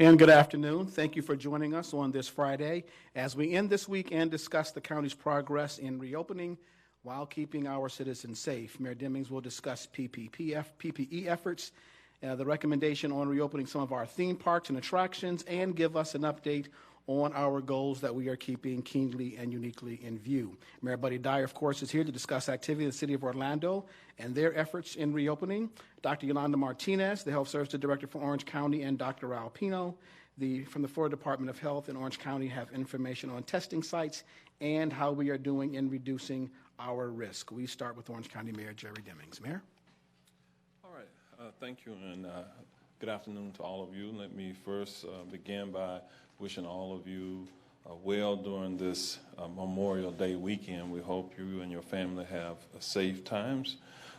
And good afternoon. Thank you for joining us on this Friday as we end this week and discuss the county's progress in reopening while keeping our citizens safe. Mayor Demings will discuss PPE efforts, the recommendation on reopening some of our theme parks and attractions, and give us an update on our goals that we are keeping keenly and uniquely in view. Mayor Buddy Dyer, of course, is here to discuss activity in the city of Orlando and their efforts in reopening. Dr. Yolanda Martinez, the Health Services Director for Orange County, and Dr. Raul Pino from the Florida Department of Health in Orange County have information on testing sites and how we are doing in reducing our risk. We start with Orange County Mayor Jerry Demings. Mayor? All right. Thank you, and good afternoon to all of you. Let me first begin by wishing all of you well during this Memorial Day weekend. We hope you and your family have safe times.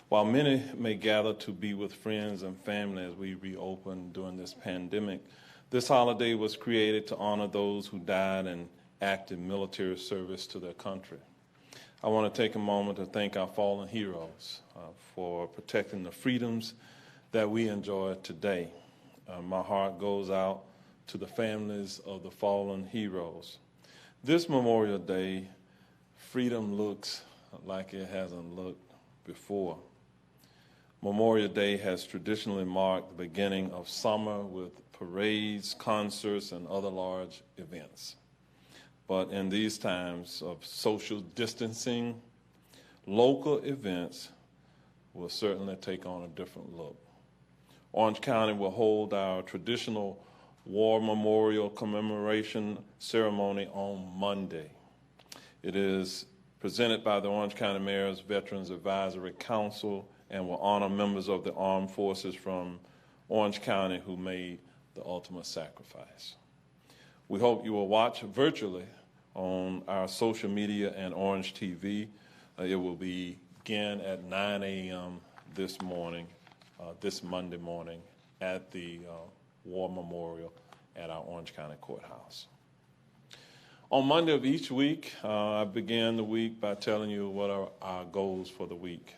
While many may gather to be with friends and family as we reopen during this pandemic, this holiday was created to honor those who died in active military service to their country. I want to take a moment to thank our fallen heroes for protecting the freedoms that we enjoy today. My heart goes out to the families of the fallen heroes. This Memorial Day, freedom looks like it hasn't looked before. Memorial Day has traditionally marked the beginning of summer with parades, concerts, and other large events. But in these times of social distancing, local events will certainly take on a different look. Orange County will hold our traditional War Memorial Commemoration Ceremony on Monday. It is presented by the Orange County Mayor's Veterans Advisory Council and will honor members of the armed forces from Orange County who made the ultimate sacrifice. We hope you will watch virtually on our social media and Orange TV. It will begin at 9 a.m. this morning, this Monday morning, at the War Memorial at our Orange County Courthouse. On Monday of each week, I began the week by telling you what are our goals for the week.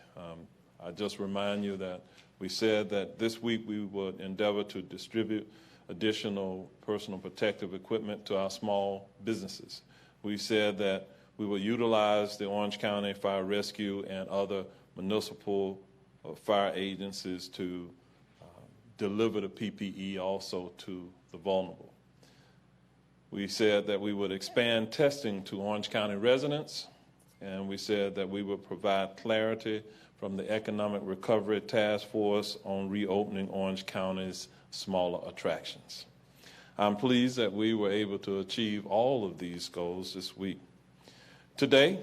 I just remind you that we said that this week we would endeavor to distribute additional personal protective equipment to our small businesses. We said that we will utilize the Orange County Fire Rescue and other municipal fire agencies to deliver the PPE also to the vulnerable. We said that we would expand testing to Orange County residents, and we said that we would provide clarity from the Economic Recovery Task Force on reopening Orange County's smaller attractions. I'm pleased that we were able to achieve all of these goals this week. Today,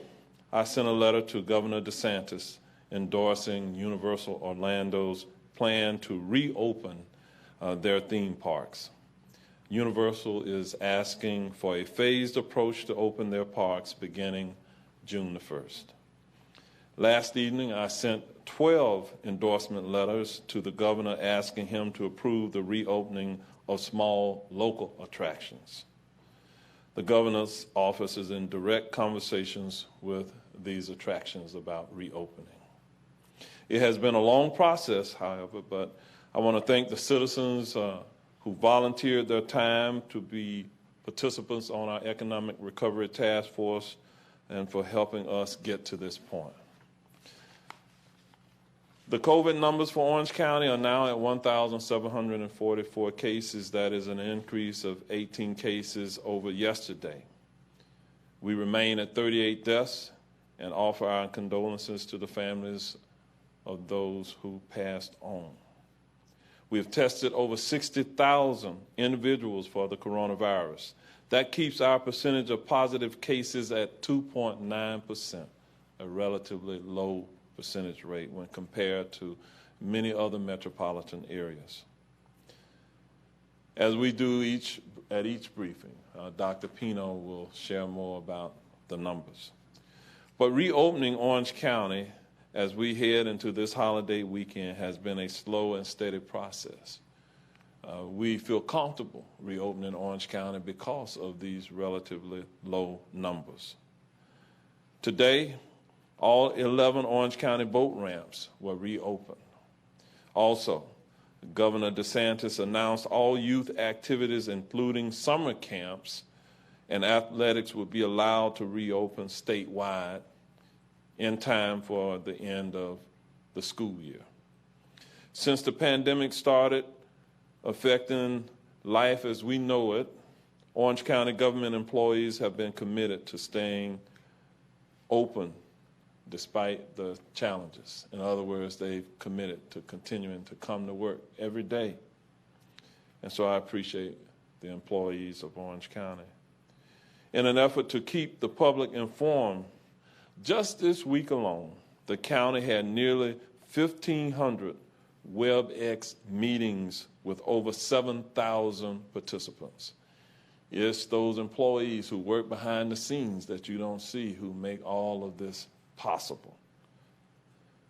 I sent a letter to Governor DeSantis endorsing Universal Orlando's plan to reopen their theme parks. Universal is asking for a phased approach to open their parks beginning June the 1st. Last evening, I sent 12 endorsement letters to the governor asking him to approve the reopening of small local attractions. The governor's office is in direct conversations with these attractions about reopening. It has been a long process, however, but I want to thank the citizens who volunteered their time to be participants on our Economic Recovery Task Force and for helping us get to this point. The COVID numbers for Orange County are now at 1,744 cases. That is an increase of 18 cases over yesterday. We remain at 38 deaths and offer our condolences to the families of those who passed on. We have tested over 60,000 individuals for the coronavirus. That keeps our percentage of positive cases at 2.9%, a relatively low percentage rate when compared to many other metropolitan areas. As we do at each briefing, Dr. Pino will share more about the numbers. But reopening Orange County as we head into this holiday weekend has been a slow and steady process. We feel comfortable reopening Orange County because of these relatively low numbers. Today, all 11 Orange County boat ramps were reopened. Also, Governor DeSantis announced all youth activities, including summer camps and athletics, would be allowed to reopen statewide in time for the end of the school year. Since the pandemic started affecting life as we know it, Orange County government employees have been committed to staying open despite the challenges. In other words, they've committed to continuing to come to work every day. And so I appreciate the employees of Orange County. In an effort to keep the public informed, just this week alone, the county had nearly 1,500 WebEx meetings with over 7,000 participants. It's those employees who work behind the scenes that you don't see who make all of this possible.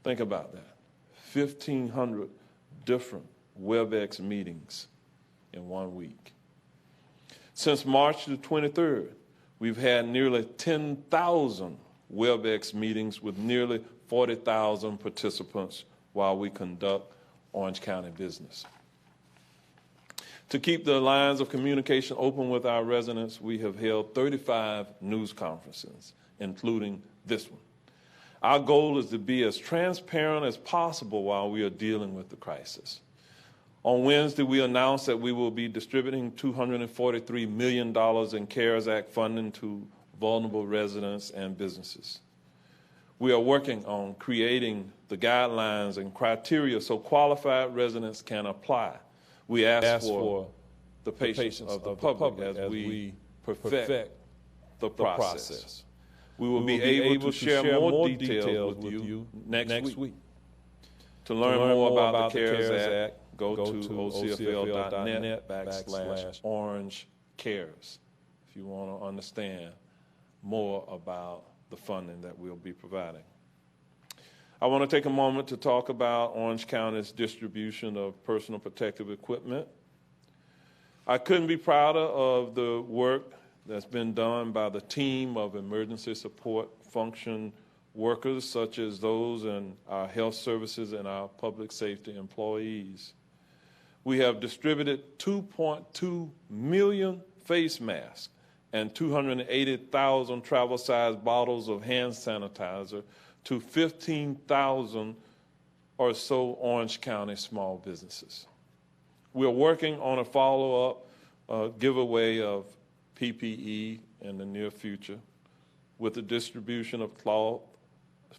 Think about that. 1,500 different WebEx meetings in 1 week. Since March the 23rd, we've had nearly 10,000 WebEx meetings with nearly 40,000 participants while we conduct Orange County business. To keep the lines of communication open with our residents, we have held 35 news conferences, including this one. Our goal is to be as transparent as possible while we are dealing with the crisis. On Wednesday, we announced that we will be distributing $243 million in CARES Act funding to vulnerable residents and businesses. We are working on creating the guidelines and criteria so qualified residents can apply. We ask for the patience of the public as we perfect the process. We will be able to share more details with you next week. To learn more about the CARES Act, go to ocfl.net/orangecares if you want to understand more about the funding that we'll be providing. I want to take a moment to talk about Orange County's distribution of personal protective equipment. I couldn't be prouder of the work that's been done by the team of emergency support function workers, such as those in our health services and our public safety employees. We have distributed 2.2 million face masks and 280,000 travel-sized bottles of hand sanitizer to 15,000 or so Orange County small businesses. We're working on a follow-up giveaway of PPE in the near future with the distribution of cloth,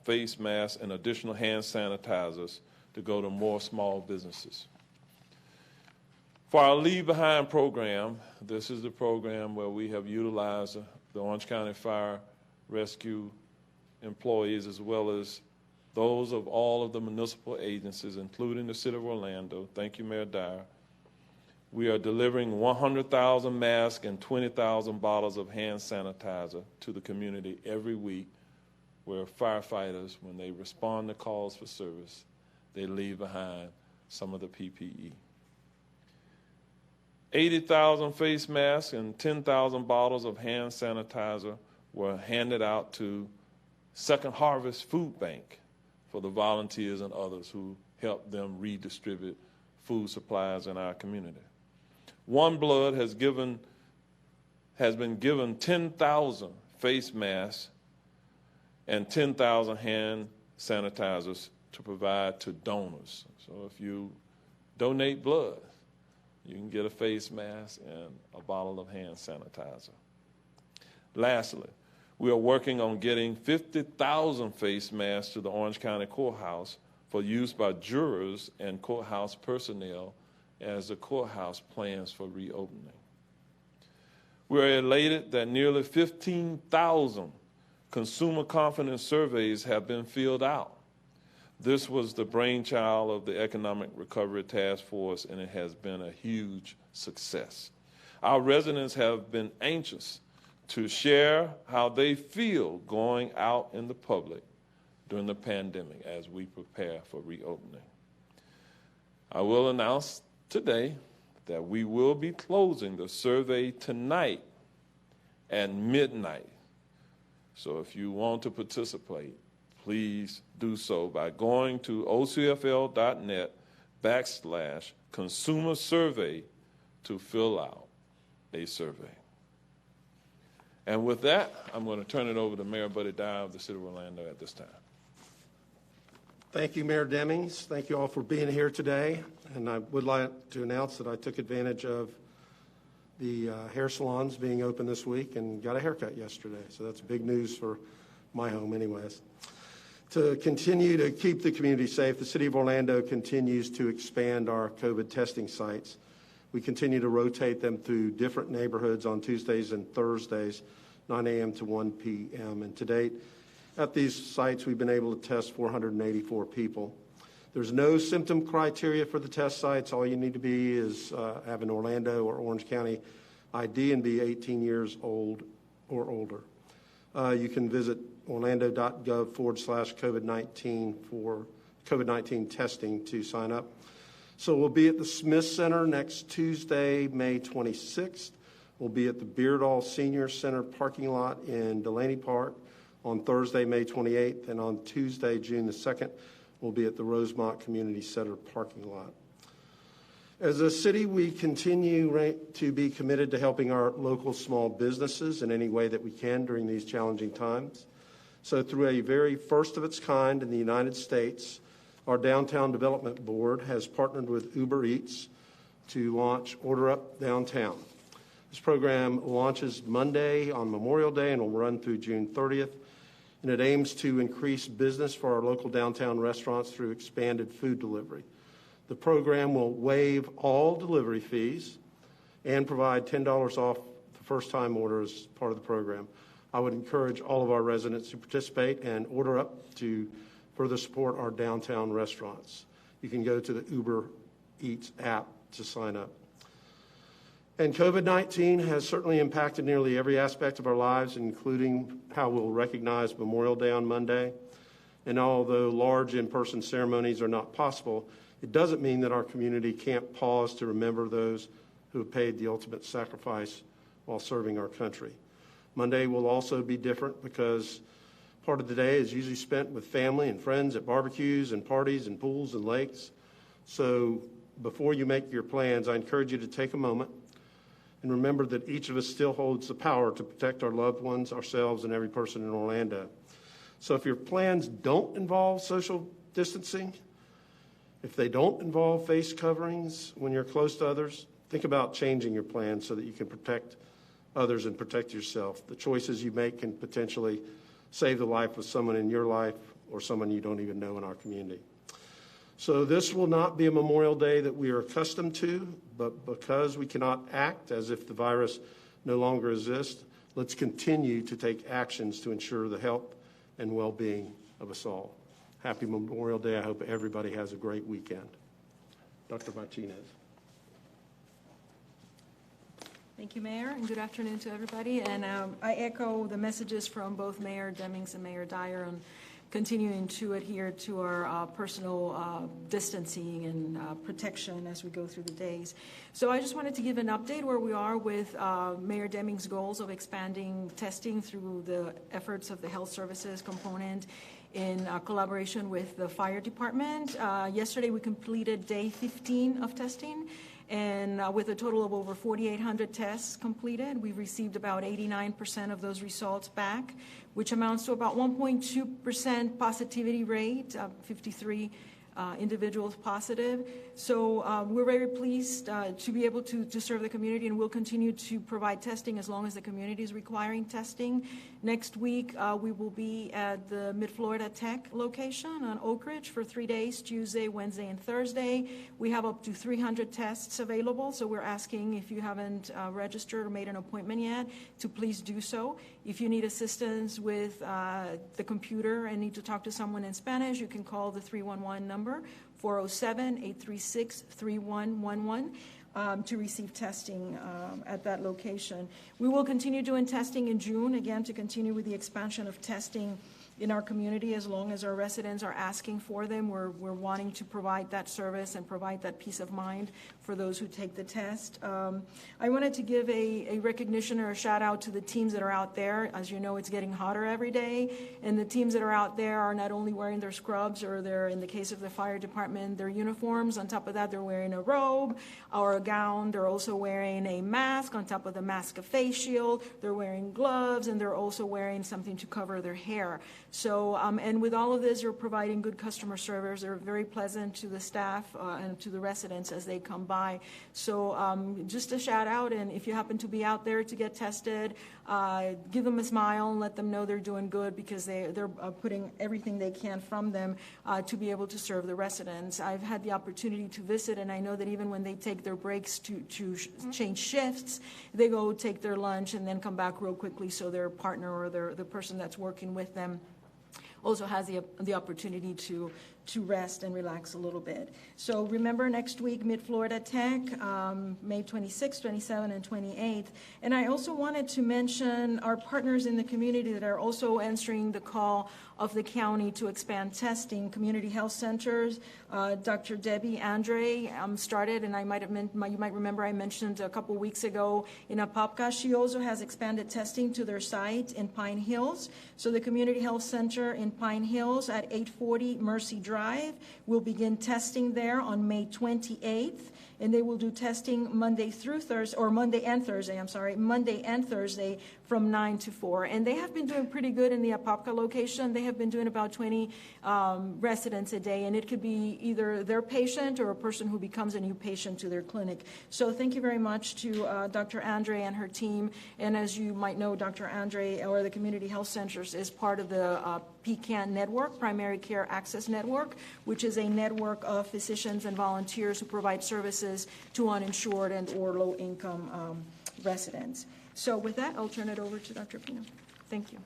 face masks, and additional hand sanitizers to go to more small businesses. For our Leave Behind program, this is the program where we have utilized the Orange County Fire Rescue employees as well as those of all of the municipal agencies, including the City of Orlando. Thank you, Mayor Dyer. We are delivering 100,000 masks and 20,000 bottles of hand sanitizer to the community every week, where firefighters, when they respond to calls for service, they leave behind some of the PPE. 80,000 face masks and 10,000 bottles of hand sanitizer were handed out to Second Harvest Food Bank for the volunteers and others who help them redistribute food supplies in our community. One Blood has been given 10,000 face masks and 10,000 hand sanitizers to provide to donors. So if you donate blood, you can get a face mask and a bottle of hand sanitizer. Lastly, we are working on getting 50,000 face masks to the Orange County Courthouse for use by jurors and courthouse personnel as the courthouse plans for reopening. We are elated that nearly 15,000 consumer confidence surveys have been filled out. This was the brainchild of the Economic Recovery Task Force, and it has been a huge success. Our residents have been anxious to share how they feel going out in the public during the pandemic as we prepare for reopening. I will announce today that we will be closing the survey tonight at midnight. So if you want to participate, please do so by going to ocfl.net consumer survey to fill out a survey. And with that, I'm going to turn it over to Mayor Buddy Dyer of the City of Orlando at this time. Thank you, Mayor Demings. Thank you all for being here today. And I would like to announce that I took advantage of the hair salons being open this week and got a haircut yesterday. So that's big news for my home anyways. To continue to keep the community safe, the City of Orlando continues to expand our COVID testing sites. We continue to rotate them through different neighborhoods on Tuesdays and Thursdays, 9 a.m. to 1 p.m. And to date, at these sites, we've been able to test 484 people. There's no symptom criteria for the test sites. All you need to be is have an Orlando or Orange County ID and be 18 years old or older. You can visit orlando.gov/COVID-19 for COVID-19 testing to sign up. So we'll be at the Smith Center next Tuesday, May 26th. We'll be at the Beardall Senior Center parking lot in Delaney Park on Thursday, May 28th, and on Tuesday, June the 2nd, we'll be at the Rosemont Community Center parking lot. As a city, we continue to be committed to helping our local small businesses in any way that we can during these challenging times. So through a very first of its kind in the United States, our Downtown Development Board has partnered with Uber Eats to launch Order Up Downtown. This program launches Monday on Memorial Day and will run through June 30th. And it aims to increase business for our local downtown restaurants through expanded food delivery. The program will waive all delivery fees and provide $10 off the first-time order as part of the program. I would encourage all of our residents to participate and order up to further support our downtown restaurants. You can go to the Uber Eats app to sign up. And COVID-19 has certainly impacted nearly every aspect of our lives, including how we'll recognize Memorial Day on Monday. And although large in-person ceremonies are not possible, it doesn't mean that our community can't pause to remember those who have paid the ultimate sacrifice while serving our country. Monday will also be different because part of the day is usually spent with family and friends at barbecues and parties and pools and lakes. So before you make your plans, I encourage you to take a moment and remember that each of us still holds the power to protect our loved ones, ourselves, and every person in Orlando. So if your plans don't involve social distancing, if they don't involve face coverings when you're close to others, think about changing your plans so that you can protect others and protect yourself. The choices you make can potentially save the life of someone in your life or someone you don't even know in our community. So this will not be a Memorial Day that we are accustomed to, but because we cannot act as if the virus no longer exists, let's continue to take actions to ensure the health and well-being of us all. Happy Memorial Day. I hope everybody has a great weekend. Dr. Martinez. Thank you, Mayor, and good afternoon to everybody. And I echo the messages from both Mayor Demings and Mayor Dyer on continuing to adhere to our personal distancing and protection as we go through the days. So I just wanted to give an update where we are with Mayor Demings' goals of expanding testing through the efforts of the health services component in collaboration with the fire department. Yesterday we completed day 15 of testing, and with a total of over 4,800 tests completed, we've received about 89% of those results back, which amounts to about 1.2% positivity rate, 53 individuals positive. So we're very pleased to be able to serve the community, and we'll continue to provide testing as long as the community is requiring testing. Next week, we will be at the Mid-Florida Tech location on Oak Ridge for 3 days, Tuesday, Wednesday, and Thursday. We have up to 300 tests available, so we're asking if you haven't registered or made an appointment yet to please do so. If you need assistance with the computer and need to talk to someone in Spanish, you can call the 311 number, 407-836-3111. To receive testing at that location. We will continue doing testing in June, again, to continue with the expansion of testing in our community as long as our residents are asking for them. We're wanting to provide that service and provide that peace of mind for those who take the test. I wanted to give a recognition or a shout out to the teams that are out there. As you know, it's getting hotter every day, and the teams that are out there are not only wearing their scrubs or they're, in the case of the fire department, their uniforms. On top of that, they're wearing a robe or a gown. They're also wearing a mask. On top of the mask, a face shield. They're wearing gloves, and they're also wearing something to cover their hair. So, and with all of this, you're providing good customer service. They're very pleasant to the staff and to the residents as they come by. So just a shout out, and if you happen to be out there to get tested, give them a smile and let them know they're doing good, because they're putting everything they can from them to be able to serve the residents. I've had the opportunity to visit, and I know that even when they take their breaks to change shifts, they go take their lunch and then come back real quickly so their partner or the person that's working with them also has the opportunity to rest and relax a little bit. So remember, next week, Mid-Florida Tech, May 26th, 27th, and 28th. And I also wanted to mention our partners in the community that are also answering the call of the county to expand testing. Community health centers, Dr. Debbie Andre started, and you might remember I mentioned a couple weeks ago in Apopka. She also has expanded testing to their site in Pine Hills. So the Community Health Center in Pine Hills at 840 Mercy Drive will begin testing there on May 28th. And they will do testing Monday and Thursday from 9 to 4. And they have been doing pretty good in the Apopka location. They have been doing about 20 residents a day, and it could be either their patient or a person who becomes a new patient to their clinic. So thank you very much to Dr. Andre and her team. And as you might know, Dr. Andre, or the Community Health Centers, is part of the PCAN network, Primary Care Access Network, which is a network of physicians and volunteers who provide services to uninsured and or low-income residents. So with that, I'll turn it over to Dr. Pino. Thank you.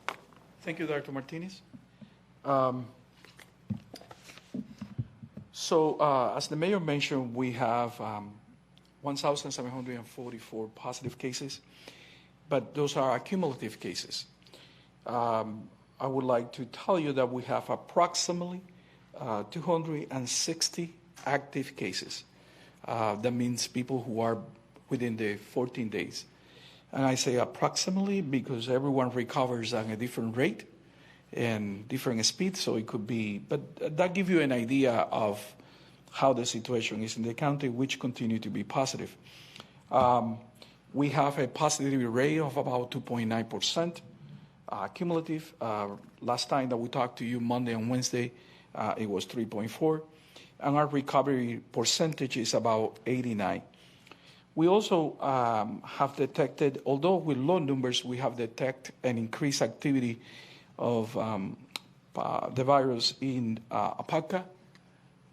Thank you, Dr. Martinez. As the mayor mentioned, we have 1,744 positive cases, but those are cumulative cases. I would like to tell you that we have approximately 260 active cases. That means people who are within the 14 days. And I say approximately because everyone recovers at a different rate and different speed, so it could be, but that gives you an idea of how the situation is in the county, which continue to be positive. We have a positivity rate of about 2.9%. Cumulative. Last time that we talked to you, Monday and Wednesday, it was 3.4%. And our recovery percentage is about 89%. We also have detected, although with low numbers, we have detected an increased activity of the virus in Apopka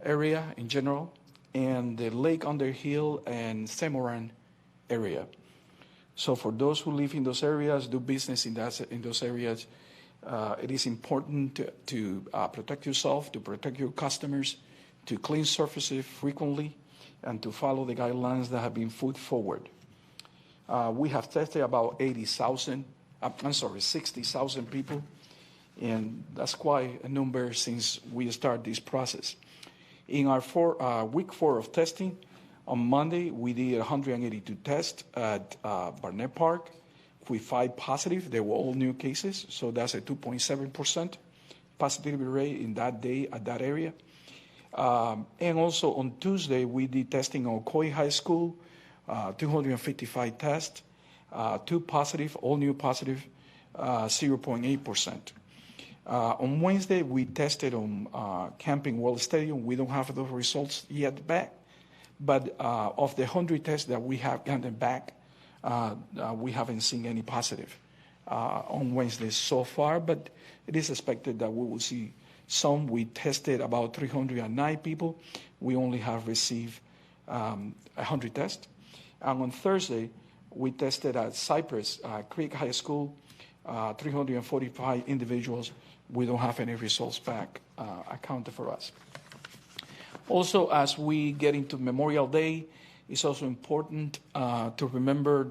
area in general, and the Lake Underhill and Semoran area. So for those who live in those areas, do business in those areas, it is important to protect yourself, to protect your customers, to clean surfaces frequently, and to follow the guidelines that have been put forward. We have tested about 60,000 people, and that's quite a number since we started this process. In our week 4 of testing, on Monday, we did 182 tests at Barnett Park with 5 positive. They were all new cases, so that's a 2.7% positivity rate in that day at that area. And also on Tuesday, we did testing on Coy High School, 255 tests, 2 positive, all new positive, 0.8%. On Wednesday, we tested on Camping World Stadium. We don't have those results yet back, but of the 100 tests that we have gotten back, we haven't seen any positive on Wednesday so far, but it is expected that we will see some. We tested about 309 people. We only have received 100 tests. And on Thursday, we tested at Cypress Creek High School, 345 individuals. We don't have any results back accounted for us. Also, as we get into Memorial Day, it's also important to remember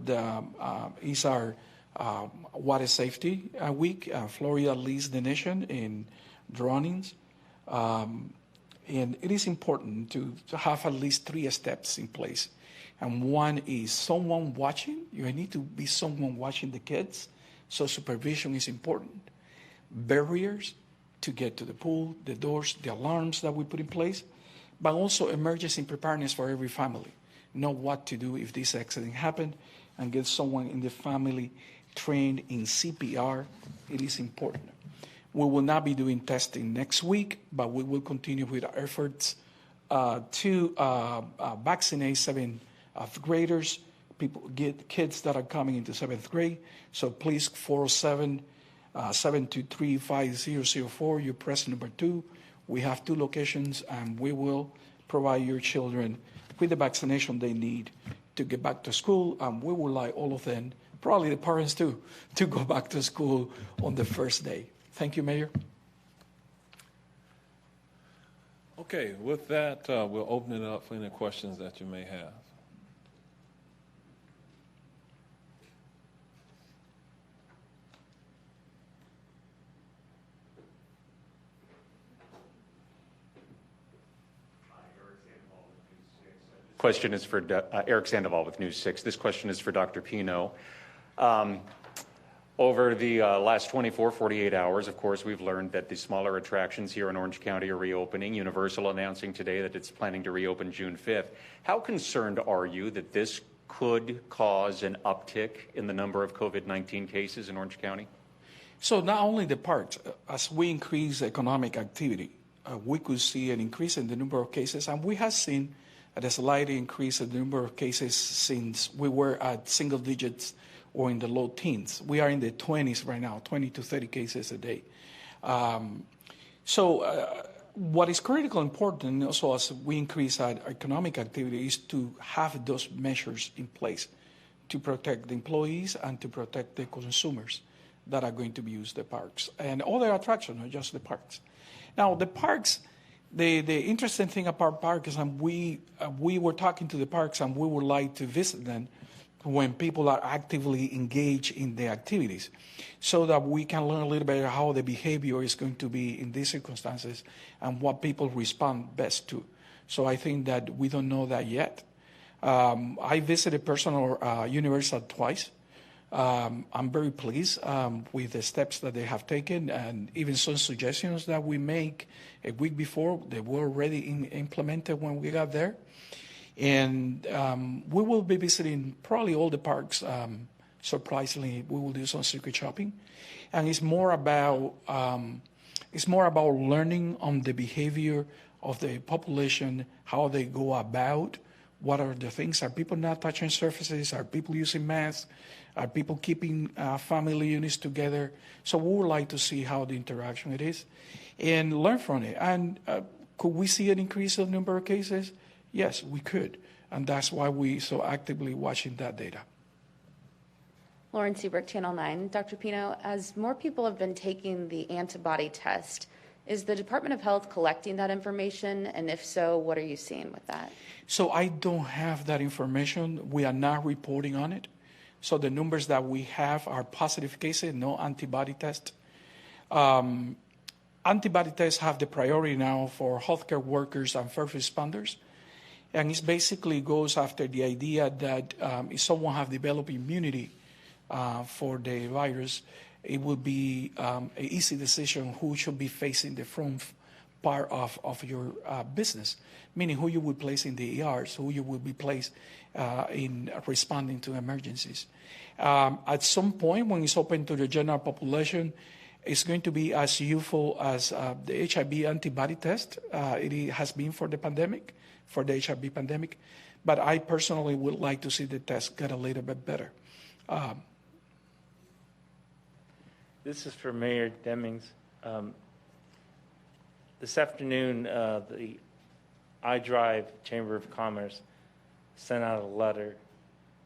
it's our Water Safety Week. Florida leads the nation in drownings. And it is important to have at least 3 steps in place. And one is someone watching. You need to be someone watching the kids. So supervision is important. Barriers to get to the pool, the doors, the alarms that we put in place, but also emergency preparedness for every family. Know what to do if this accident happened, and get someone in the family trained in CPR. It is important. We will not be doing testing next week, but we will continue with our efforts to vaccinate 7th graders, kids that are coming into 7th grade. So please, 407-723-5004, you press number 2. We have 2 locations, and we will provide your children with the vaccination they need to get back to school. And we would like all of them, probably the parents too, to go back to school on the first day. Thank you, Mayor. Okay, with that, we'll open it up for any questions that you may have. Question is for Eric Sandoval with News 6. This question is for Dr. Pino. Over the last 24, 48 hours, of course, we've learned that the smaller attractions here in Orange County are reopening. Universal announcing today that it's planning to reopen June 5th. How concerned are you that this could cause an uptick in the number of COVID-19 cases in Orange County? So not only the parks, as we increase economic activity, we could see an increase in the number of cases, and we have seen a slight increase in the number of cases since we were at single digits or in the low teens. We are in the 20s right now, 20 to 30 cases a day. What is critically important also as we increase our economic activity is to have those measures in place to protect the employees and to protect the consumers that are going to use the parks and other attractions, not just the parks. Now, the parks, the interesting thing about parks, and we were talking to the parks, and we would like to visit them when people are actively engaged in the activities, so that we can learn a little bit how the behavior is going to be in these circumstances and what people respond best to. So I think that we don't know that yet. I visited personal Universal twice. I'm very pleased with the steps that they have taken, and even some suggestions that we make a week before, they were already implemented when we got there. And we will be visiting probably all the parks. Surprisingly, we will do some circuit shopping, and it's more about learning on the behavior of the population, how they go about, what are the things. Are people not touching surfaces? Are people using masks? Are people keeping family units together? So we would like to see how the interaction it is and learn from it. And could we see an increase in the number of cases? Yes, we could. And that's why we so actively watching that data. Lauren Seabrook, Channel 9. Dr. Pino, as more people have been taking the antibody test, is the Department of Health collecting that information? And if so, what are you seeing with that? So I don't have that information. We are not reporting on it. So the numbers that we have are positive cases, no antibody test. Antibody tests have the priority now for healthcare workers and first responders. And it basically goes after the idea that if someone has developed immunity for the virus, it would be an easy decision who should be facing the front part of your business, meaning who you would place in the ERs, who you would be placed in responding to emergencies. At some point, when it's open to the general population, it's going to be as useful as the HIV antibody test. It has been for the pandemic, for the HIV pandemic. But I personally would like to see the test get a little bit better. This is for Mayor Demings. This afternoon, the iDrive Chamber of Commerce sent out a letter.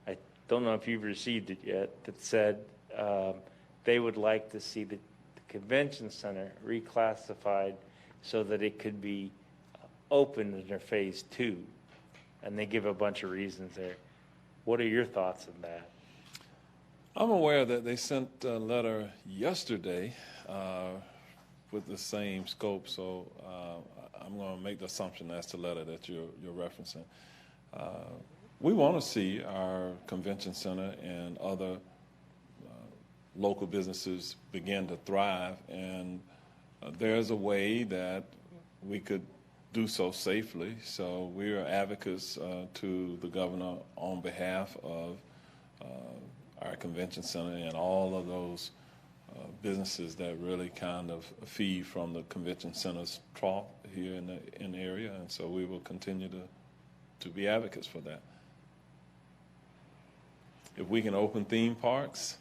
I don't know if you've received it yet, that said they would like to see the convention center reclassified so that it could be open in their phase 2. And they give a bunch of reasons there. What are your thoughts on that? I'm aware that they sent a letter yesterday with the same scope, so I'm going to make the assumption that's the letter that you're referencing. We want to see our convention center and other local businesses begin to thrive, and there's a way that we could do so safely. So we are advocates to the governor on behalf of our convention center and all of those businesses that really kind of feed from the convention center's trough here in the area, and so we will continue to be advocates for that. If we can open theme parks,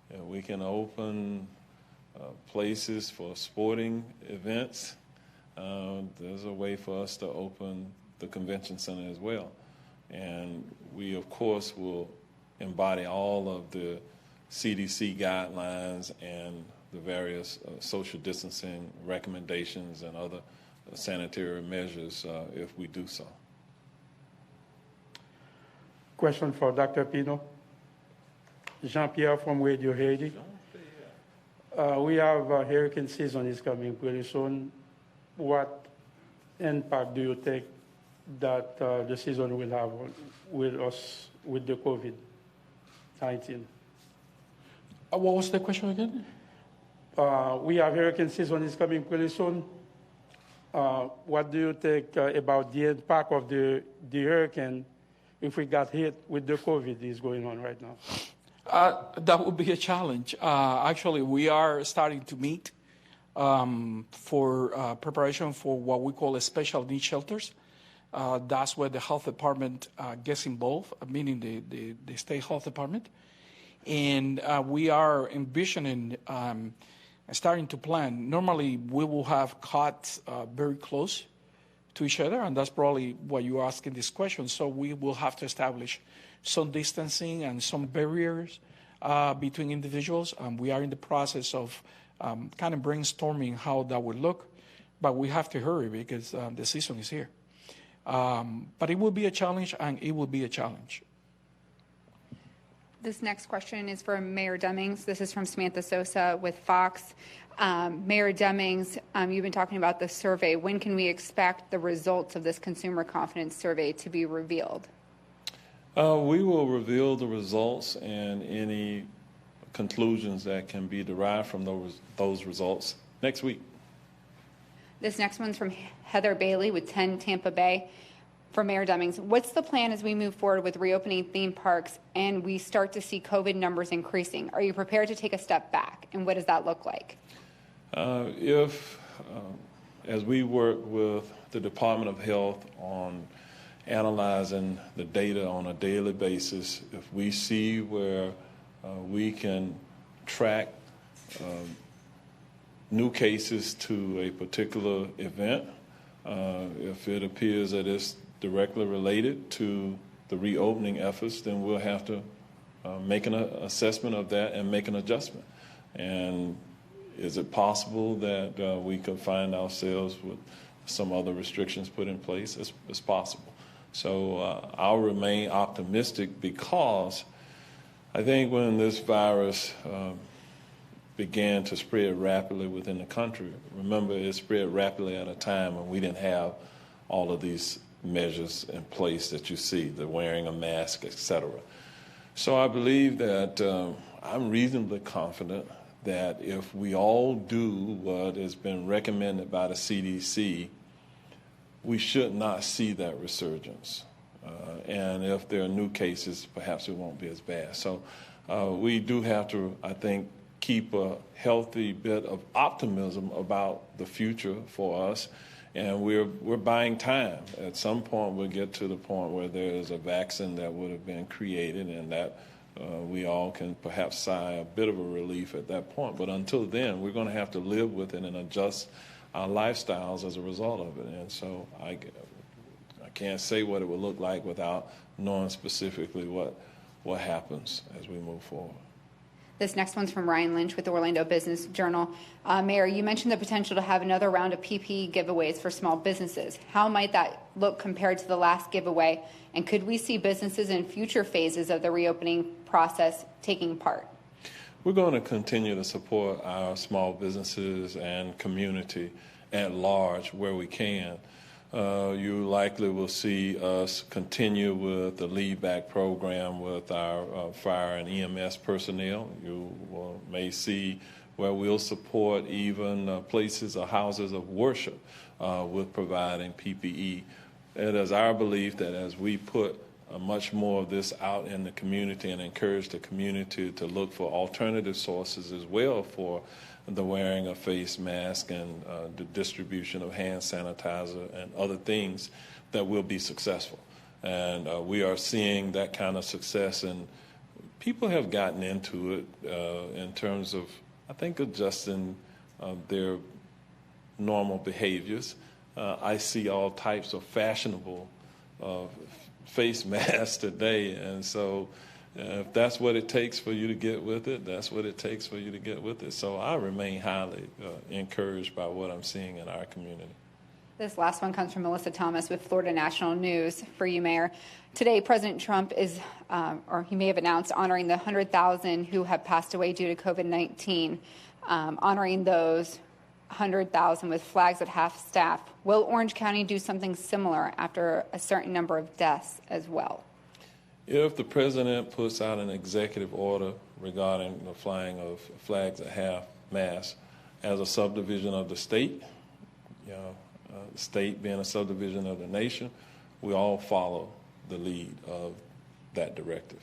if we can open places for sporting events, there's a way for us to open the convention center as well. And we, of course, will embody all of the CDC guidelines and the various social distancing recommendations and other sanitary measures if we do so. Question for Dr. Pino. Jean-Pierre from Radio Haiti. We have hurricane season is coming pretty soon. What impact do you think that the season will have with us with the COVID-19? What was the question again? We have hurricane season is coming pretty soon. What do you think about the impact of the hurricane if we got hit with the COVID is going on right now? That would be a challenge. Actually, we are starting to meet for preparation for what we call a special needs shelters. That's where the health department gets involved, meaning the state health department. And we are envisioning starting to plan. Normally, we will have cots very close to each other, and that's probably why you're asking this question. So we will have to establish some distancing and some barriers between individuals. We are in the process of kind of brainstorming how that would look, but we have to hurry because the season is here. But it will be a challenge, and it will be a challenge. This next question is for Mayor Demings. This is from Samantha Sosa with Fox. Mayor Demings, you've been talking about the survey. When can we expect the results of this consumer confidence survey to be revealed? We will reveal the results and any conclusions that can be derived from those results next week. This next one's from Heather Bailey with 10 Tampa Bay. For Mayor Demings, what's the plan as we move forward with reopening theme parks and we start to see COVID numbers increasing? Are you prepared to take a step back, and what does that look like? As we work with the Department of Health on analyzing the data on a daily basis, if we see where we can track new cases to a particular event, if it appears that it's directly related to the reopening efforts, then we'll have to make an assessment of that and make an adjustment. And is it possible that we could find ourselves with some other restrictions put in place? It's possible. So I'll remain optimistic because I think when this virus began to spread rapidly within the country, remember it spread rapidly at a time when we didn't have all of these measures in place that you see, the wearing a mask, etc. So I believe that I'm reasonably confident that if we all do what has been recommended by the CDC, we should not see that resurgence. And if there are new cases, perhaps it won't be as bad. So we do have to, I think, keep a healthy bit of optimism about the future for us. And we're buying time. At some point, we'll get to the point where there is a vaccine that would have been created and that we all can perhaps sigh a bit of a relief at that point. But until then, we're going to have to live with it and adjust our lifestyles as a result of it. And so I can't say what it will look like without knowing specifically what happens as we move forward. This next one's from Ryan Lynch with the Orlando Business Journal. Mayor, you mentioned the potential to have another round of PPE giveaways for small businesses. How might that look compared to the last giveaway? And could we see businesses in future phases of the reopening process taking part? We're going to continue to support our small businesses and community at large where we can. You likely will see us continue with the lead back program with our fire and EMS personnel. You may see where we'll support even places or houses of worship with providing PPE. It is our belief that as we put much more of this out in the community and encourage the community to look for alternative sources as well for the wearing of face masks and the distribution of hand sanitizer and other things, that we'll be successful. And we are seeing that kind of success, and people have gotten into it in terms of, I think, adjusting their normal behaviors. I see all types of fashionable face masks today, and so if that's what it takes for you to get with it, that's what it takes for you to get with it. So I remain highly encouraged by what I'm seeing in our community. This last one comes from Melissa Thomas with Florida National News for you, Mayor. Today, President Trump is, or he may have announced, honoring the 100,000 who have passed away due to COVID-19, honoring those 100,000 with flags at half staff. Will Orange County do something similar after a certain number of deaths as well? If the president puts out an executive order regarding the flying of flags at half mast as a subdivision of the state, the state being a subdivision of the nation, we all follow the lead of that directive.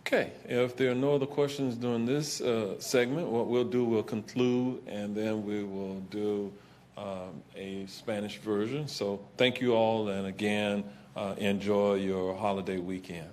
Okay, if there are no other questions during this segment, what we'll do, we'll conclude, and then we will do a Spanish version. So thank you all, and again, enjoy your holiday weekend.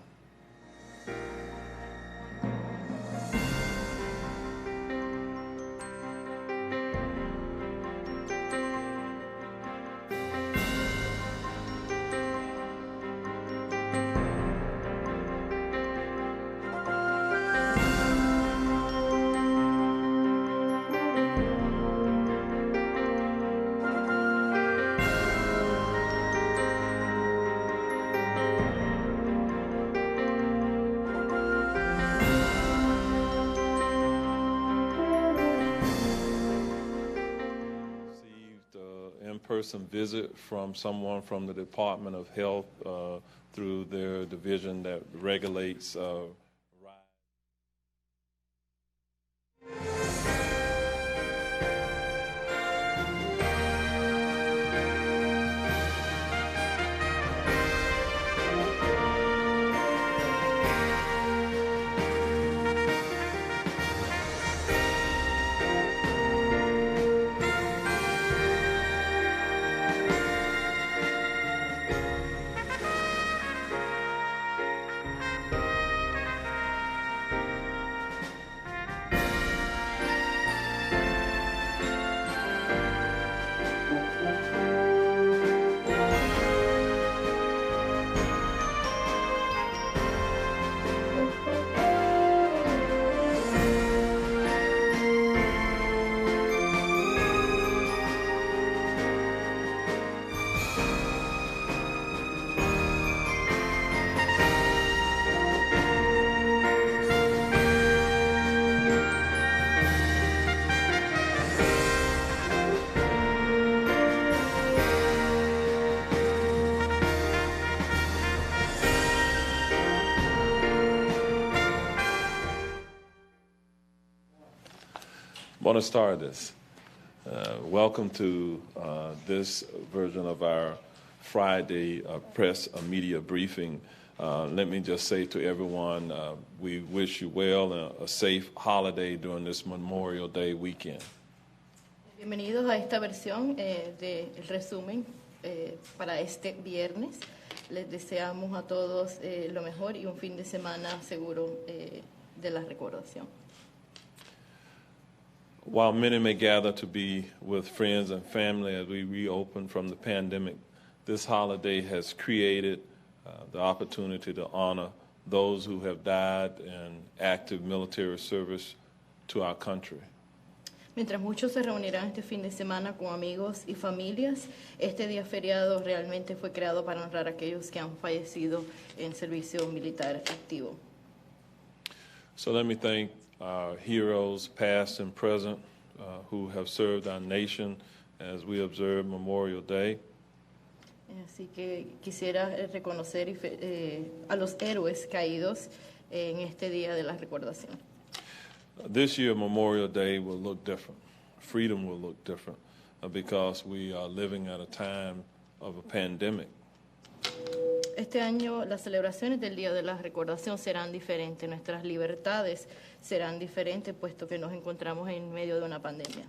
In-person visit from someone from the Department of Health through their division that regulates Buenas tardes. Welcome to this version of our Friday press media briefing. Let me just say to everyone, we wish you well and a safe holiday during this Memorial Day weekend. Bienvenidos a esta versión del resumen para este viernes. Les deseamos a todos lo mejor y un fin de semana seguro de la recordación. While many may gather to be with friends and family as we reopen from the pandemic, this holiday has created the opportunity to honor those who have died in active military service to our country. Mientras muchos se reunirán este fin de semana con amigos y familias, este día feriado realmente fue creado para honrar a aquellos que han fallecido en servicio militar activo. So let me thank our heroes, past and present, who have served our nation as we observe Memorial Day. Así que quisiera reconocer a los héroes caídos en este día de la recordación. This year, Memorial Day will look different. Freedom will look different because we are living at a time of a pandemic. Este año las celebraciones del Día de la Recordación serán diferentes, nuestras libertades serán diferentes puesto que nos encontramos en medio de una pandemia.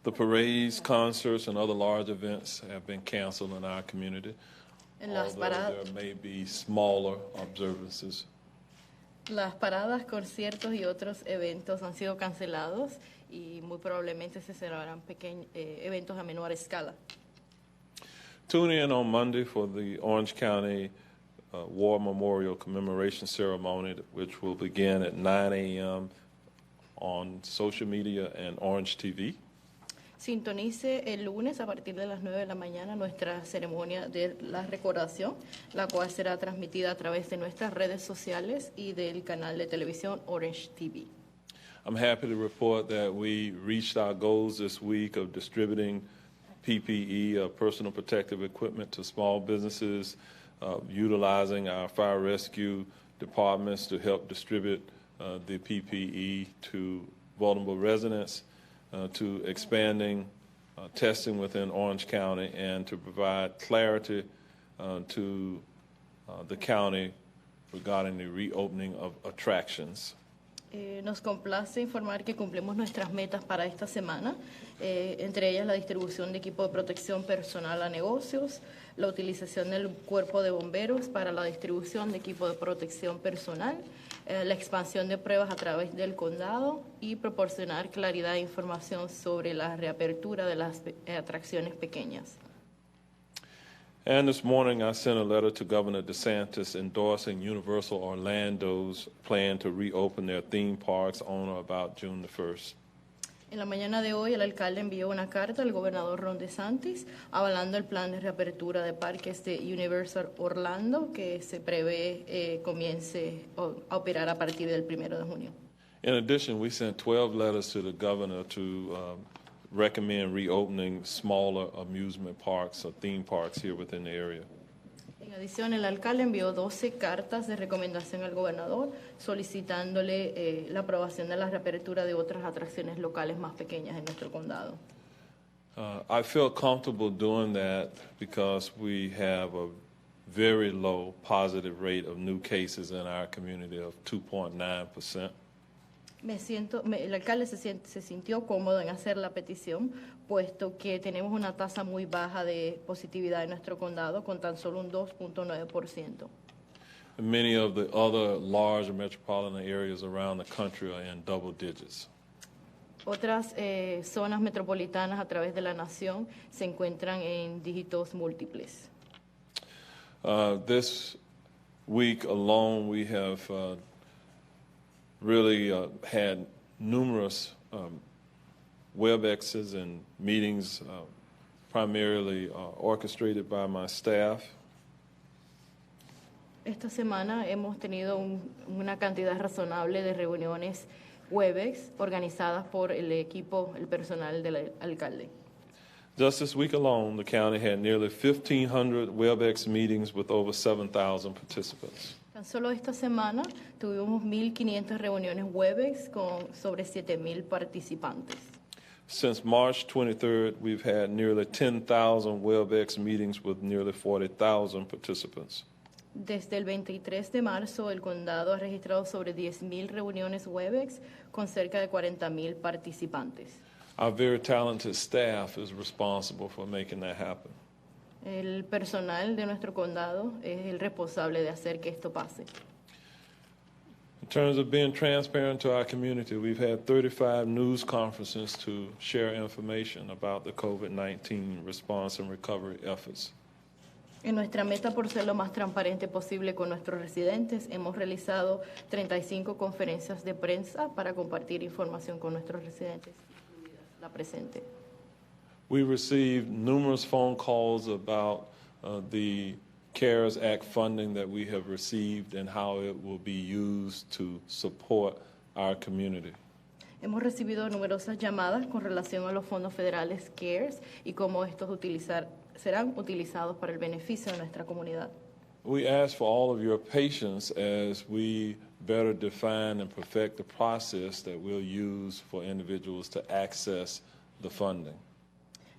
The parades, concerts, and other large events have been canceled in our community, although there may be smaller observances. Las paradas, conciertos y otros eventos han sido cancelados y muy probablemente se celebrarán eventos a menor escala. Tune in on Monday for the Orange County War Memorial Commemoration Ceremony, which will begin at 9 a.m. on social media and Orange TV. Sintonice el lunes a partir de las 9 de la mañana nuestra ceremonia de la recordación, la cual será transmitida a través de nuestras redes sociales y del canal de televisión Orange TV. I'm happy to report that we reached our goals this week of distributing PPE, personal protective equipment, to small businesses, utilizing our fire rescue departments to help distribute the PPE to vulnerable residents, to expanding testing within Orange County, and to provide clarity to the county regarding the reopening of attractions. Nos complace informar que cumplimos nuestras metas para esta semana, entre ellas la distribución de equipo de protección personal a negocios, la utilización del cuerpo de bomberos para la distribución de equipo de protección personal, la expansión de pruebas a través del condado y proporcionar claridad e información sobre la reapertura de las atracciones pequeñas. And this morning I sent a letter to Governor DeSantis endorsing Universal Orlando's plan to reopen their theme parks on or about June the 1st. En la mañana de hoy, el alcalde envió una carta al gobernador Ron DeSantis avalando el plan de reapertura de parques de Universal Orlando que se prevé comience a operar a partir del 1 de junio. In addition, we sent 12 letters to the governor to recommend reopening smaller amusement parks or theme parks here within the area. En adición, el alcalde envió 12 cartas de recomendación al gobernador solicitándole la aprobación de la reapertura de otras atracciones locales más pequeñas en nuestro condado. I feel comfortable doing that because we have a very low positive rate of new cases in our community of 2.9%. El alcalde se sintió cómodo en hacer la petición, puesto que tenemos una tasa muy baja de positividad en nuestro condado, con tan solo un 2.9%. Many of the other large metropolitan areas around the country are in double digits. Otras zonas metropolitanas a través de la nación se encuentran en dígitos múltiples. This week alone, we have really had numerous WebExes and meetings, primarily orchestrated by my staff. Esta semana hemos tenido una cantidad razonable de reuniones WebEx organizadas por el personal del alcalde. Just this week alone, the county had nearly 1,500 WebEx meetings with over 7,000 participants. Tan solo esta semana tuvimos 1.500 reuniones WebEx con sobre 7,000 participantes. Since March 23rd, we've had nearly 10,000 WebEx meetings with nearly 40,000 participants. Desde el 23 de marzo, el condado ha registrado sobre 10,000 reuniones WebEx con cerca de 40,000 participantes. Our very talented staff is responsible for making that happen. El personal de nuestro condado es el responsable de hacer que esto pase. In terms of being transparent to our community, we've had 35 news conferences to share information about the COVID-19 response and recovery efforts. En nuestra meta por ser lo más transparente posible con nuestros residentes, hemos realizado 35 conferencias de prensa para compartir información con nuestros residentes, incluida la presente. We received numerous phone calls about the CARES Act funding that we have received and how it will be used to support our community. Hemos recibido numerosas llamadas con relación a los fondos federales CARES y cómo estos serán utilizados para el beneficio de nuestra comunidad. We ask for all of your patience as we better define and perfect the process that we'll use for individuals to access the funding.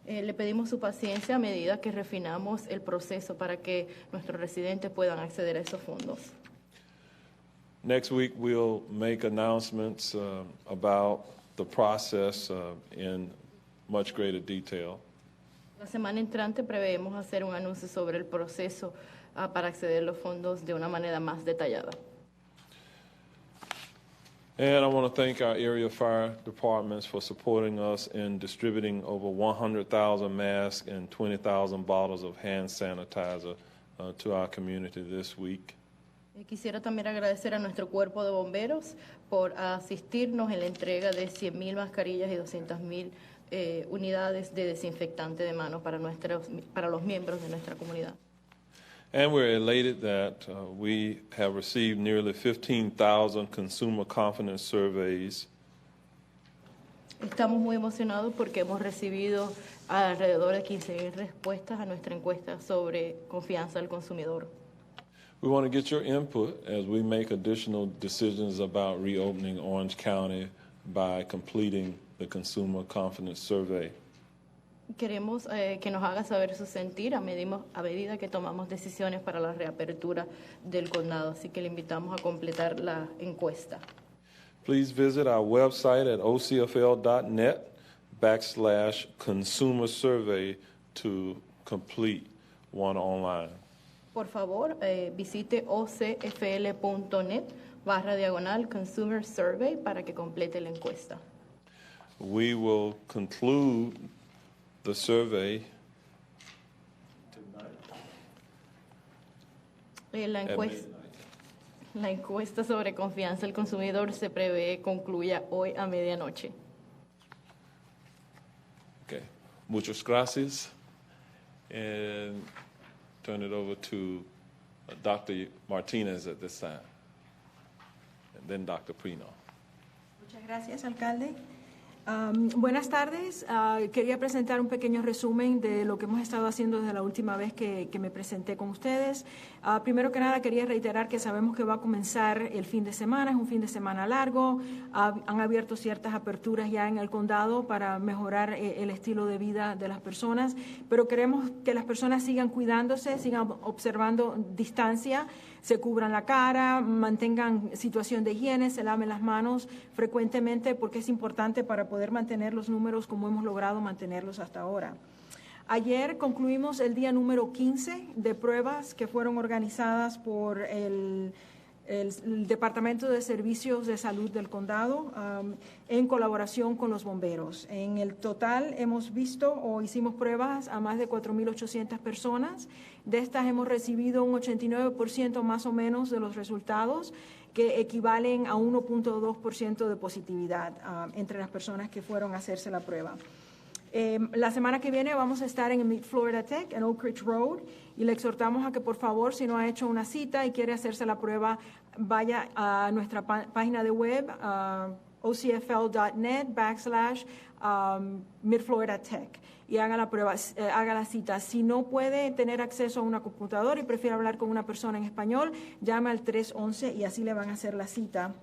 Le pedimos su paciencia a medida que refinamos el proceso para que nuestros residentes puedan acceder a esos fondos. Next week, we'll make announcements about the process in much greater detail. La semana entrante preveemos hacer un anuncio sobre el proceso para acceder a los fondos de una manera más detallada. And I want to thank our area fire departments for supporting us in distributing over 100,000 masks and 20,000 bottles of hand sanitizer to our community this week. Quisiera también agradecer a nuestro cuerpo de bomberos por asistirnos en la entrega de 100,000 mascarillas y 200,000 unidades de desinfectante de manos para los miembros de nuestra comunidad. And we're elated that we have received nearly 15,000 consumer confidence surveys. Estamos muy emocionados porque hemos recibido alrededor de 15,000 respuestas a nuestra encuesta sobre confianza del consumidor. We want to get your input as we make additional decisions about reopening Orange County by completing the consumer confidence survey. Queremos que nos haga saber su sentir a medida que tomamos decisiones para la reapertura del condado, así que le invitamos a completar la encuesta. Please visit our website at ocfl.net/consumer survey to complete one online. Por favor, visite ocfl.net/consumer survey para que complete la encuesta. We will conclude the survey la encuesta sobre confianza del consumidor se prevé concluya hoy a medianoche. Okay. Muchas gracias. And turn it over to Dr. Martinez at this time. And then Dr. Prino. Muchas gracias, alcalde. Buenas tardes. Quería presentar un pequeño resumen de lo que hemos estado haciendo desde la última vez que me presenté con ustedes. Primero que nada, quería reiterar que sabemos que va a comenzar el fin de semana, es un fin de semana largo. Han abierto ciertas aperturas ya en el condado para mejorar el estilo de vida de las personas, pero queremos que las personas sigan cuidándose, sigan observando distancia, se cubran la cara, mantengan situación de higiene, se laven las manos frecuentemente porque es importante para poder mantener los números como hemos logrado mantenerlos hasta ahora. Ayer concluimos el día número 15 de pruebas que fueron organizadas por el Departamento de Servicios de Salud del Condado en colaboración con los bomberos. En el total hemos visto o hicimos pruebas a más de 4,800 personas. De estas hemos recibido un 89% más o menos de los resultados, que equivalen a 1.2% de positividad entre las personas que fueron a hacerse la prueba. La semana que viene vamos a estar en Mid Florida Tech, en Oak Ridge Road, y le exhortamos a que por favor, si no ha hecho una cita y quiere hacerse la prueba, vaya a nuestra página de web, ocfl.net/Mid Florida Tech, y haga la prueba, haga la cita. Si no puede tener acceso a una computadora y prefiere hablar con una persona en español, llame al 311 y así le van a hacer la cita.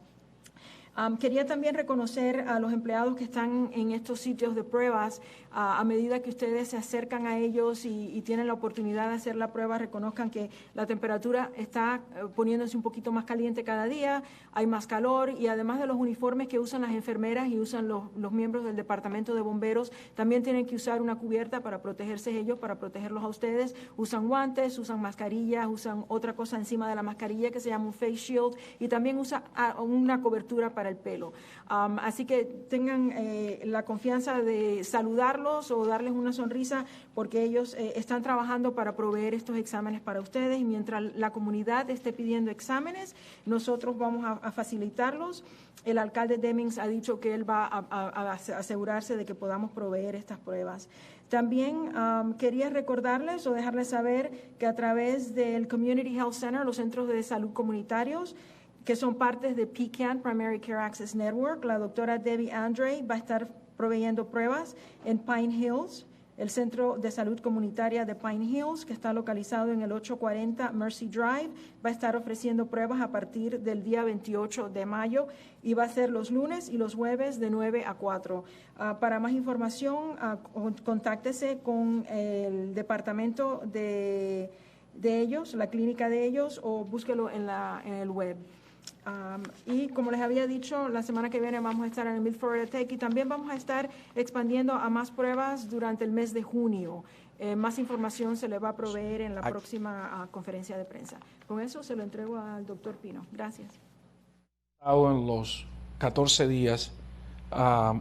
Quería también reconocer a los empleados que están en estos sitios de pruebas. A medida que ustedes se acercan a ellos y tienen la oportunidad de hacer la prueba, reconozcan que la temperatura está poniéndose un poquito más caliente cada día, hay más calor, y además de los uniformes que usan las enfermeras y usan los miembros del Departamento de Bomberos, también tienen que usar una cubierta para protegerse ellos, para protegerlos a ustedes. Usan guantes, usan mascarillas, usan otra cosa encima de la mascarilla que se llama un face shield, y también usan una cobertura para para el pelo. Así que tengan la confianza de saludarlos o darles una sonrisa, porque ellos están trabajando para proveer estos exámenes para ustedes, y mientras la comunidad esté pidiendo exámenes, nosotros vamos a facilitarlos. El alcalde Demings ha dicho que él va a asegurarse de que podamos proveer estas pruebas. También quería recordarles o dejarles saber que a través del Community Health Center, los centros de salud comunitarios, que son partes de PCAN, Primary Care Access Network, la doctora Debbie Andre va a estar proveyendo pruebas en Pine Hills, el Centro de Salud Comunitaria de Pine Hills, que está localizado en el 840 Mercy Drive, va a estar ofreciendo pruebas a partir del día 28 de mayo y va a ser los lunes y los jueves de 9 a 4. Para más información, contáctese con el departamento de ellos, la clínica de ellos, o búsquelo en el web. Y como les había dicho, la semana que viene vamos a estar en el Milford Tech, y también vamos a estar expandiendo a más pruebas durante el mes de junio. Más información se le va a proveer en la próxima conferencia de prensa. Con eso se lo entrego al doctor Pino. Gracias. En los 14 días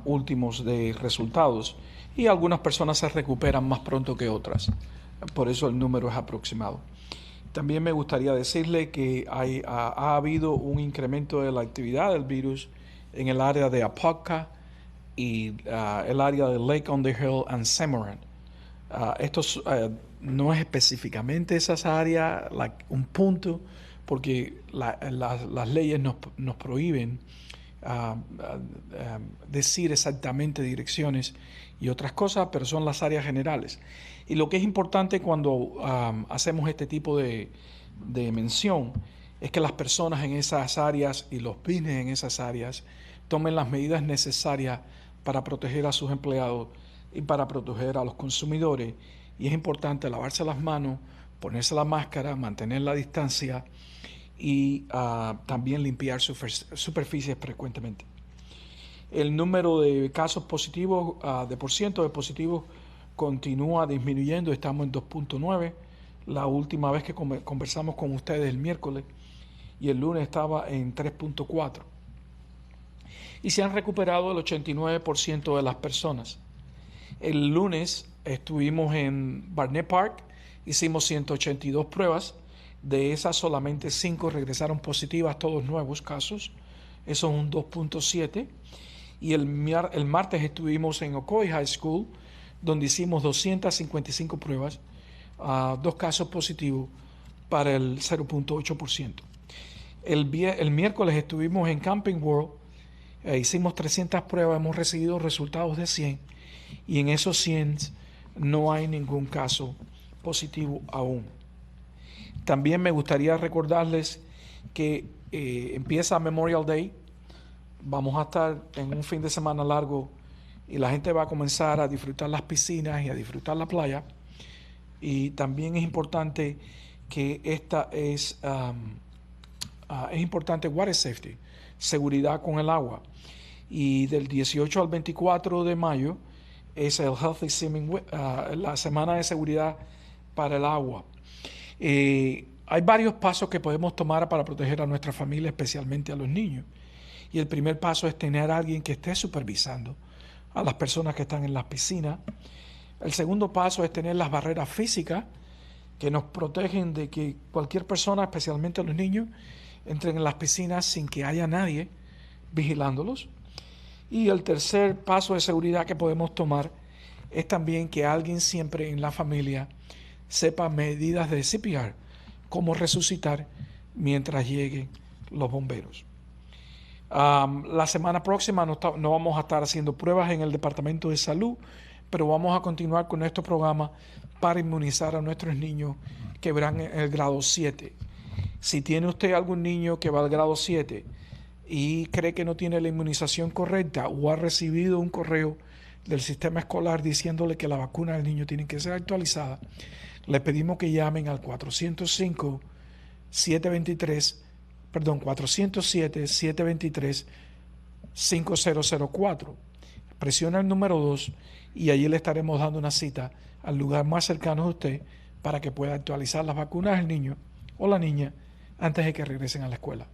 últimos de resultados, y algunas personas se recuperan más pronto que otras. Por eso el número es aproximado. También me gustaría decirle que ha habido un incremento de la actividad del virus en el área de Apopka y el área de Lake on the Hill and Cimarron. Esto no es específicamente esas áreas, un punto, porque las leyes nos prohíben decir exactamente direcciones y otras cosas, pero son las áreas generales. Y lo que es importante cuando hacemos este tipo de mención es que las personas en esas áreas y los business en esas áreas tomen las medidas necesarias para proteger a sus empleados y para proteger a los consumidores. Y es importante lavarse las manos, ponerse la máscara, mantener la distancia y también limpiar superficies frecuentemente. El número de casos positivos, de porciento de positivos, continúa disminuyendo. Estamos en 2.9. La última vez que conversamos con ustedes el miércoles y el lunes estaba en 3.4. Y se han recuperado el 89% de las personas. El lunes estuvimos en Barnett Park, hicimos 182 pruebas. De esas solamente 5 regresaron positivas, todos nuevos casos. Eso es un 2.7. Y el martes estuvimos en Ocoee High School, donde hicimos 255 pruebas, 2 casos positivos para el 0.8%. El miércoles estuvimos en Camping World, hicimos 300 pruebas, hemos recibido resultados de 100, y en esos 100 no hay ningún caso positivo aún. También me gustaría recordarles que empieza Memorial Day. Vamos a estar en un fin de semana largo y la gente va a comenzar a disfrutar las piscinas y a disfrutar la playa. Y también es importante que es importante water safety, seguridad con el agua. Y del 18 al 24 de mayo es el Healthy Swimming, la semana de seguridad para el agua. Hay varios pasos que podemos tomar para proteger a nuestra familia, especialmente a los niños. Y el primer paso es tener a alguien que esté supervisando a las personas que están en las piscinas. El segundo paso es tener las barreras físicas que nos protegen de que cualquier persona, especialmente los niños, entren en las piscinas sin que haya nadie vigilándolos. Y el tercer paso de seguridad que podemos tomar es también que alguien siempre en la familia sepa medidas de CPR, cómo resucitar mientras lleguen los bomberos. La semana próxima no vamos a estar haciendo pruebas en el Departamento de Salud, pero vamos a continuar con nuestro programa para inmunizar a nuestros niños que van en el grado 7. Si tiene usted algún niño que va al grado 7 y cree que no tiene la inmunización correcta o ha recibido un correo del sistema escolar diciéndole que la vacuna del niño tiene que ser actualizada, le pedimos que llamen al 407-723-5004. Presiona el número 2 y allí le estaremos dando una cita al lugar más cercano de usted para que pueda actualizar las vacunas del niño o la niña antes de que regresen a la escuela.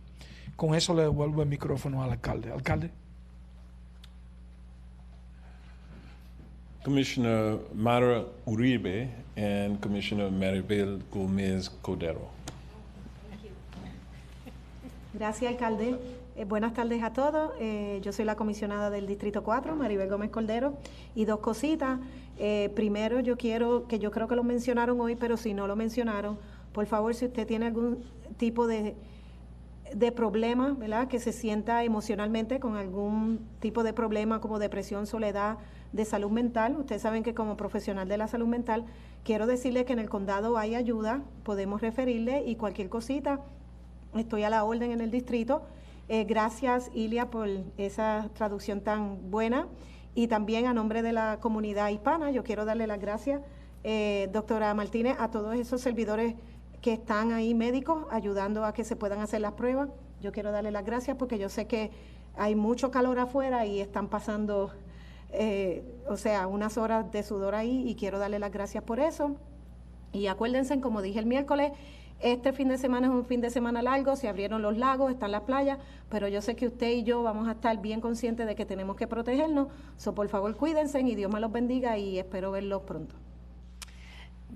Con eso le devuelvo el micrófono al alcalde. Alcalde. Commissioner Mara Uribe and Commissioner Maribel Gómez Cordero. Gracias, alcalde. Buenas tardes a todos. Yo soy la comisionada del Distrito 4, Maribel Gómez Cordero. Y dos cositas. Primero, yo creo que lo mencionaron hoy, pero si no lo mencionaron, por favor, si usted tiene algún tipo de problema, ¿verdad?, que se sienta emocionalmente con algún tipo de problema como depresión, soledad, de salud mental. Ustedes saben que como profesional de la salud mental, quiero decirle que en el condado hay ayuda, podemos referirle y cualquier cosita, estoy a la orden en el distrito. Gracias, Ilia, por esa traducción tan buena. Y también a nombre de la comunidad hispana, yo quiero darle las gracias, doctora Martínez, a todos esos servidores que están ahí, médicos, ayudando a que se puedan hacer las pruebas. Yo quiero darle las gracias porque yo sé que hay mucho calor afuera y están pasando, unas horas de sudor ahí, y quiero darle las gracias por eso. Y acuérdense, como dije el miércoles, este fin de semana es un fin de semana largo, se abrieron los lagos, están las playas, pero yo sé que usted y yo vamos a estar bien conscientes de que tenemos que protegernos. Por favor, cuídense y Dios me los bendiga y espero verlos pronto.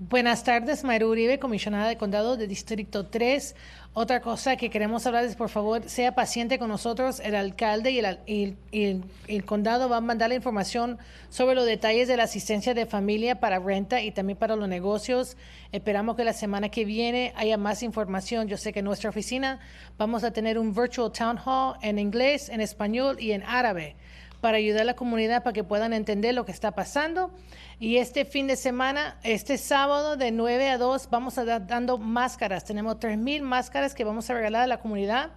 Buenas tardes, Mayra Uribe, comisionada de condado de Distrito 3. Otra cosa que queremos hablar es, por favor, sea paciente con nosotros. El alcalde y el condado van a mandar la información sobre los detalles de la asistencia de familia para renta y también para los negocios. Esperamos que la semana que viene haya más información. Yo sé que en nuestra oficina vamos a tener un virtual town hall en inglés, en español y en árabe para ayudar a la comunidad para que puedan entender lo que está pasando. Y este fin de semana, este sábado de 9 a 2, vamos a estar dando máscaras. Tenemos 3,000 máscaras que vamos a regalar a la comunidad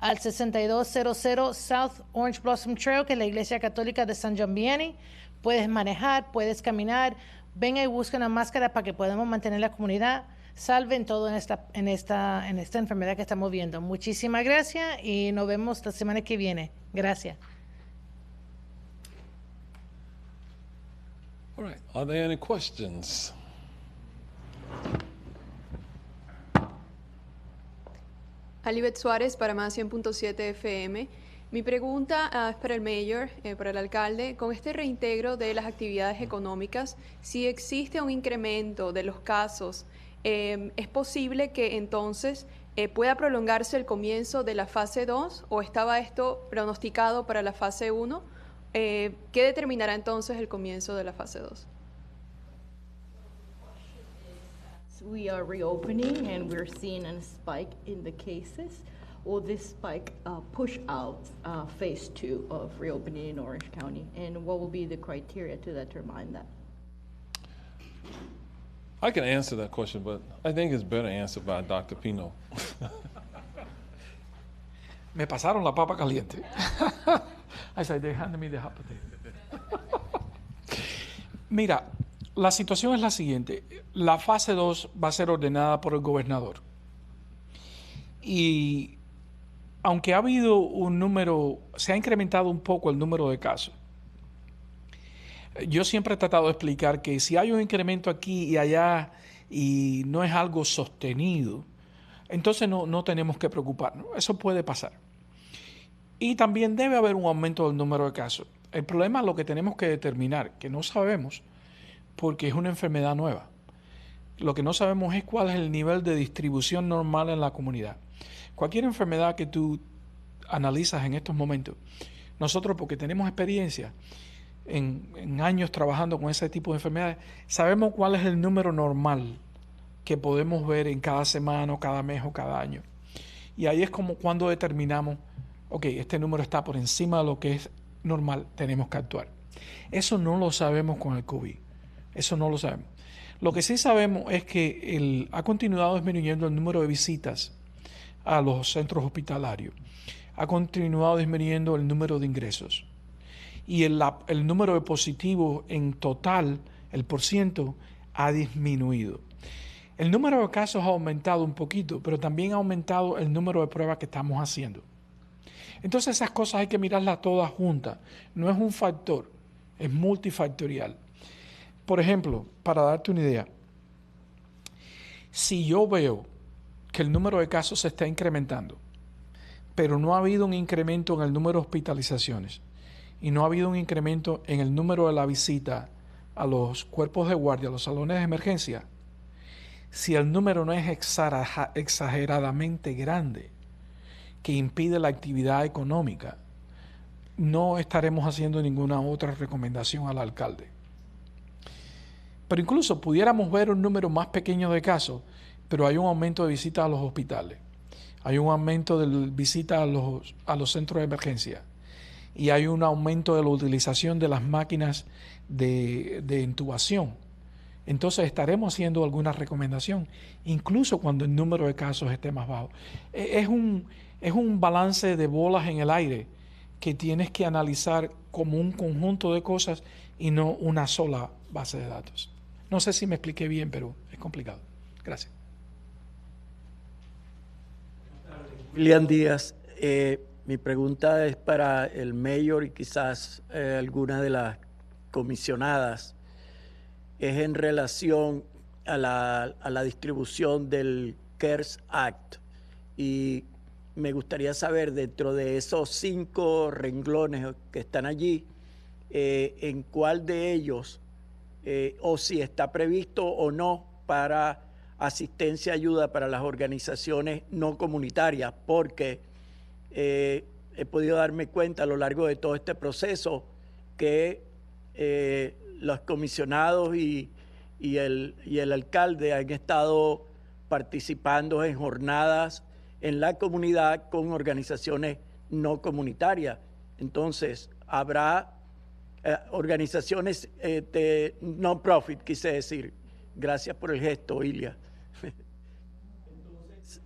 al 6200 South Orange Blossom Trail, que es la Iglesia Católica de San John Vianney. Puedes manejar, puedes caminar. Venga y busca una máscara para que podamos mantener la comunidad salve en todo en esta enfermedad que estamos viendo. Muchísimas gracias y nos vemos la semana que viene. Gracias. All right. Are there any questions? Alibet Suárez para más 100.7 FM. Mi pregunta es para el mayor, para el alcalde. Con este reintegro de las actividades económicas, si existe un incremento de los casos, ¿es posible que entonces pueda prolongarse el comienzo de la fase 2 o estaba esto pronosticado para la fase 1? ¿Qué determinará entonces el comienzo de la fase 2? We are reopening and we're seeing a spike in the cases. Will this spike push out phase 2 of reopening in Orange County? And what will be the criteria to determine that? I can answer that question, but I think it's better answered by Dr. Pino. Me pasaron la papa caliente. I said, they handed me the hot potato. Mira, la situación es la siguiente. La fase 2 va a ser ordenada por el gobernador. Y aunque ha habido un número, se ha incrementado un poco el número de casos, yo siempre he tratado de explicar que si hay un incremento aquí y allá y no es algo sostenido, entonces no tenemos que preocuparnos. Eso puede pasar. Y también debe haber un aumento del número de casos. El problema es lo que tenemos que determinar, que no sabemos porque es una enfermedad nueva. Lo que no sabemos es cuál es el nivel de distribución normal en la comunidad. Cualquier enfermedad que tú analizas en estos momentos, nosotros, porque tenemos experiencia en años trabajando con ese tipo de enfermedades, sabemos cuál es el número normal que podemos ver en cada semana o cada mes o cada año. Y ahí es como cuando determinamos, ok, este número está por encima de lo que es normal, tenemos que actuar. Eso no lo sabemos con el COVID. Eso no lo sabemos. Lo que sí sabemos es que ha continuado disminuyendo el número de visitas a los centros hospitalarios. Ha continuado disminuyendo el número de ingresos. Y el número de positivos en total, el porciento, ha disminuido. El número de casos ha aumentado un poquito, pero también ha aumentado el número de pruebas que estamos haciendo. Entonces esas cosas hay que mirarlas todas juntas. No es un factor, es multifactorial. Por ejemplo, para darte una idea, si yo veo que el número de casos se está incrementando, pero no ha habido un incremento en el número de hospitalizaciones y no ha habido un incremento en el número de la visita a los cuerpos de guardia, a los salones de emergencia, si el número no es exageradamente grande que impide la actividad económica, no estaremos haciendo ninguna otra recomendación al alcalde. Pero incluso pudiéramos ver un número más pequeño de casos, pero hay un aumento de visitas a los hospitales, hay un aumento de visitas a los centros de emergencia y hay un aumento de la utilización de las máquinas de intubación. Entonces estaremos haciendo alguna recomendación, incluso cuando el número de casos esté más bajo. Es un balance de bolas en el aire que tienes que analizar como un conjunto de cosas y no una sola base de datos. No sé si me expliqué bien, pero es complicado. Gracias. William Díaz, mi pregunta es para el mayor y quizás alguna de las comisionadas. Es en relación a la distribución del CARES Act. Y me gustaría saber, dentro de esos 5 renglones que están allí, en cuál de ellos, o si está previsto o no para asistencia y ayuda para las organizaciones no comunitarias, porque he podido darme cuenta a lo largo de todo este proceso que los comisionados y el alcalde han estado participando en jornadas en la comunidad con organizaciones no comunitarias. Entonces, habrá organizaciones de non-profit, quise decir. Gracias por el gesto, Ilia. Entonces,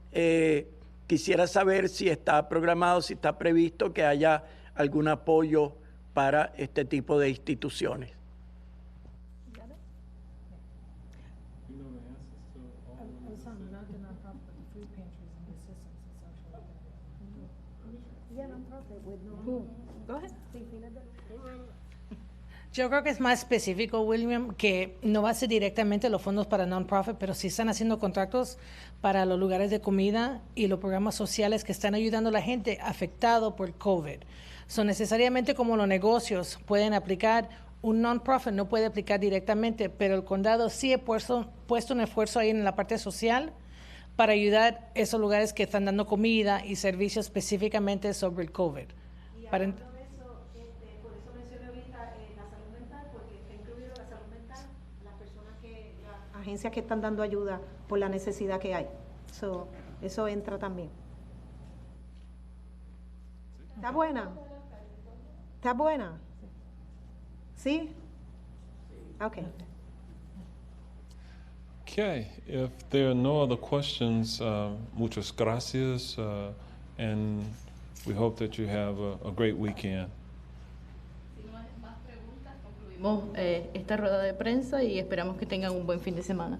quisiera saber si está programado, si está previsto que haya algún apoyo para este tipo de instituciones. Yo creo que es más específico, William, que no va a ser directamente los fondos para non-profit, pero sí están haciendo contratos para los lugares de comida y los programas sociales que están ayudando a la gente afectada por COVID. So, necesariamente como los negocios pueden aplicar, un non-profit no puede aplicar directamente, pero el condado sí ha puesto un esfuerzo ahí en la parte social para ayudar a esos lugares que están dando comida y servicios específicamente sobre el COVID. Agencias que están dando ayuda por la necesidad que hay. Eso entra también. ¿Está buena? ¿Está buena? ¿Sí? Okay. Okay, if there are no other questions, muchas gracias, and we hope that you have a great weekend. Si no hay más preguntas, concluimos esta rueda de prensa y esperamos que tengan un buen fin de semana.